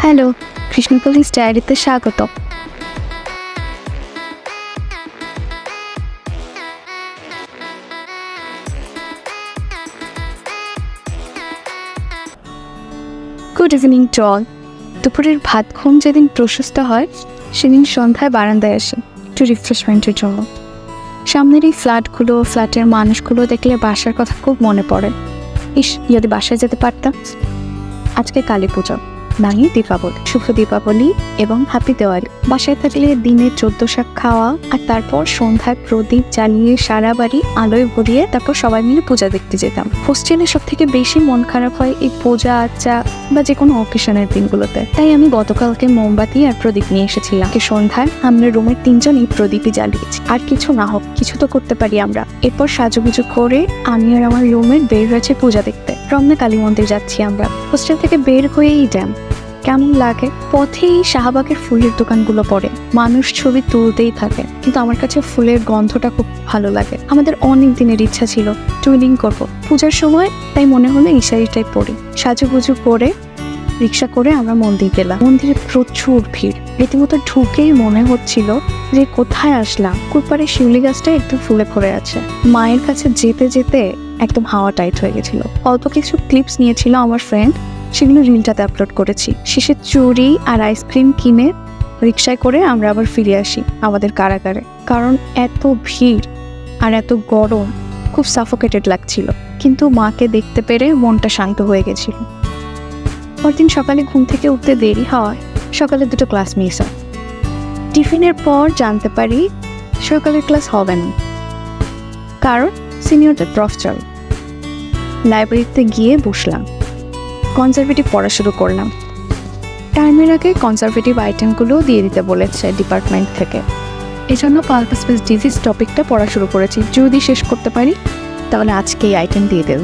Hello, Krishnapalli ডায়েরিতে স্বাগত। Good evening to all. দুপুরের ভাত ঘুম যেদিন প্রশস্ত হয় সেদিন সন্ধ্যায় বারান্দায় আসি একটু রিফ্রেশমেন্টের জন্য। সামনের এই ফ্ল্যাটের মানুষগুলো দেখলে বাসার কথা খুব মনে পড়ে। যদি বাসায় যেতে পারতাম। আজকে কালী পুজো, নাকি দীপাবলি। শুভ দীপাবলি এবং হ্যাপি দেওয়ালি। বাসায় থাকলে দিনে 14 শাক খাওয়া, আর তারপর সন্ধ্যায় প্রদীপ জ্বালিয়ে সারা বাড়ি আলোয় ভরিয়ে তারপর সবাই মিলে পূজা দেখতে যেতাম। হোস্টেলে সব থেকে বেশি মন খারাপ হয় এই পূজা আচ্চা বা যে কোনো অকেশনের দিনগুলোতে। তাই আমি গতকালকে মোমবাতি আর প্রদীপ নিয়ে এসেছিলাম। সন্ধ্যায় আমরা রুমের 3জনই প্রদীপই জ্বালিয়েছি। আর কিছু না হোক, কিছু তো করতে পারি আমরা। এরপর সাজুগুজু করে আমি আর আমার রুমের বের হয়েছে পূজা দেখতে। রমনা কালী মন্দির যাচ্ছি আমরা। হোস্টেল থেকে বের হয়েই ড্যাম। কেমন লাগে, পথেই শাহবাগের ফুলের দোকানগুলো পড়ে, মানুষ ছবি তুলতেই থাকে, কিন্তু আমার কাছে ফুলের গন্ধটা খুব ভালো লাগে। আমাদের অনেক দিনের ইচ্ছা ছিল টুইনিং করবো পূজার সময়, তাই মনে হলো এই শাড়িটাই পরি। সাজুগুজু করে রিক্সা করে আমরা মন্দির গেলাম। মন্দিরে প্রচুর ভিড়, রীতিমতো ঢুকেই মনে হচ্ছিল যে কোথায় আসলাম। কুলপাড়ে শিউলি গাছটা একদম ফুলে ভরে আছে। মায়ের কাছে যেতে যেতে একদম হাওয়া টাইট হয়ে গেছিল। অল্প কিছু ক্লিপস নিয়েছিল আমার ফ্রেন্ড, সেগুলো রিলটাতে আপলোড করেছি। শেষে চুড়ি আর আইসক্রিম কিনে রিক্সায় করে আমরা আবার ফিরে আসি আমাদের কারাগারে। কারণ এত ভিড় আর এত গরম, খুব সাফোকেটেড লাগছিল, কিন্তু মাকে দেখতে পেরে মনটা শান্ত হয়ে গেছিল। পরদিন সকালে ঘুম থেকে উঠতে দেরি হয়, সকালে 2টো ক্লাস মিস হয়। টিফিনের পর জানতে পারি সকালের ক্লাস হবে না, কারণ সিনিয়রদের প্রফ চল। লাইব্রেরিতে গিয়ে বসলাম, কনজারভেটিভ পড়া শুরু করলাম। টাইমের আগে কনজারভেটিভ আইটেমগুলো দিয়ে দিতে বলেছে ডিপার্টমেন্ট থেকে। এজন্য পালপাস স্পেস ডিজিজ টপিকটা পড়া শুরু করেছি। যদি শেষ করতে পারি তাহলে আজকে এই আইটেম দিয়ে দেব।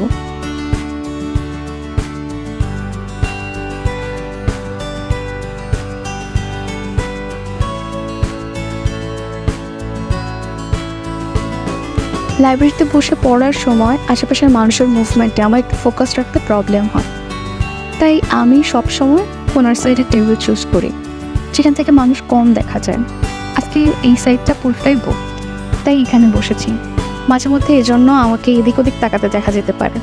লাইব্রেরিতে বসে পড়ার সময় আশেপাশের মানুষের মুভমেন্টে আমার একটু ফোকাস রাখতে প্রবলেম হয়, তাই আমি সবসময় কোনার সাইডে টেবিল চুজ করি, যেখান থেকে মানুষ কম দেখা যায়। আজকে এই সাইডটা পুরোটাই বুক, তাই এখানে বসেছি। মাঝে মধ্যে এজন্য আমাকে এদিক ওদিক তাকাতে দেখা যেতে পারে।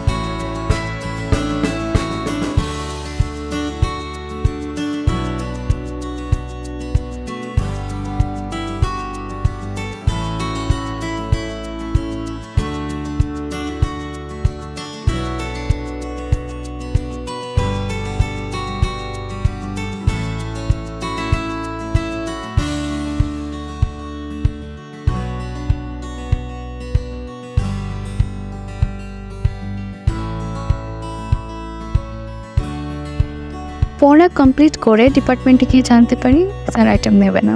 পড়া কমপ্লিট করে ডিপার্টমেন্টে গিয়ে জানতে পারি স্যার আইটেম নেবে না।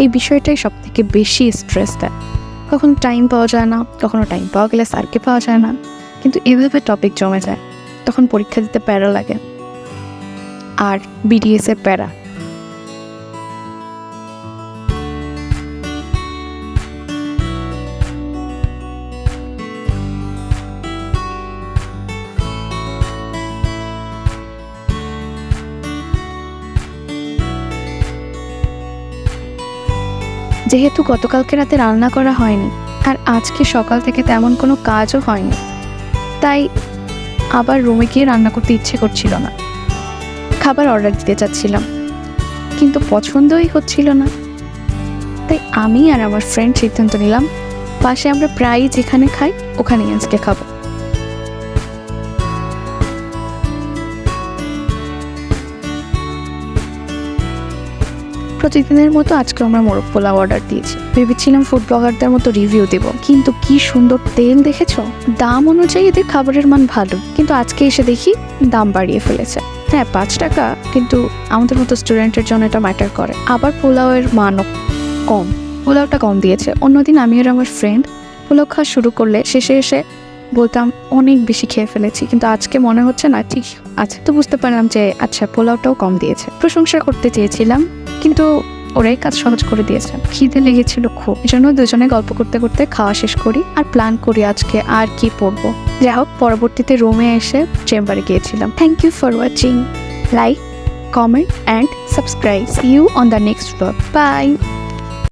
এই বিষয়টাই সব থেকে বেশি স্ট্রেস দেয়। কখনো টাইম পাওয়া যায় না, কখনো টাইম পাওয়া গেলে স্যারকে পাওয়া যায় না, কিন্তু এভাবে টপিক জমে যায়। তখন পরীক্ষা দিতে প্যারা লাগে, আর বিডিএস এর প্যারা। যেহেতু গতকালকে রাতে রান্না করা হয়নি আর আজকে সকাল থেকে তেমন কোনো কাজও হয়নি, তাই আবার রুমে গিয়ে রান্না করতে ইচ্ছে করছিল না। খাবার অর্ডার দিতে চাচ্ছিলাম, কিন্তু পছন্দই হচ্ছিল না। তাই আমি আর আমার ফ্রেন্ড সিদ্ধান্ত নিলাম পাশে আমরা প্রায়ই যেখানে খাই ওখানেই আজকে খাবো। প্রতিদিনের মতো আজকে আমরা মোরগ পোলাও অর্ডার দিয়েছি। ভেবেছিলাম ফুড ব্লগারদের মতো রিভিউ দেব, কিন্তু কি সুন্দর তেল দেখেছো। দাম অনুযায়ী এদের খাবারের মান ভালো, কিন্তু আজকে এসে দেখি দাম বাড়িয়ে ফেলেছে। হ্যাঁ, 5 টাকা, কিন্তু আমাদের মতো স্টুডেন্টের জন্য এটা ম্যাটার করে। আবার পোলাওয়ের মানও কম, পোলাওটা কম দিয়েছে। অন্যদিন আমি আর আমার ফ্রেন্ড পোলাও খাওয়া শুরু করলে শেষে এসে বলতাম অনেক বেশি খেয়ে ফেলেছি, কিন্তু আজকে মনে হচ্ছে না ঠিক আছে। তো বুঝতে পারলাম যে আচ্ছা, পোলাওটাও কম দিয়েছে। প্রশংসা করতে চেয়েছিলাম, কিন্তু ওরাই কাজ সহজ করে দিয়েছে। খিদে লেগেছিল খুব, এজন্য দুজনে গল্প করতে করতে খাওয়া শেষ করি আর প্ল্যান করি আজকে আর কি পড়বো। যাই হোক, পরবর্তীতে রুমে এসে চেম্বারে গিয়েছিলাম। Thank you for watching. Like, comment and subscribe. See you on the next vlog. Bye.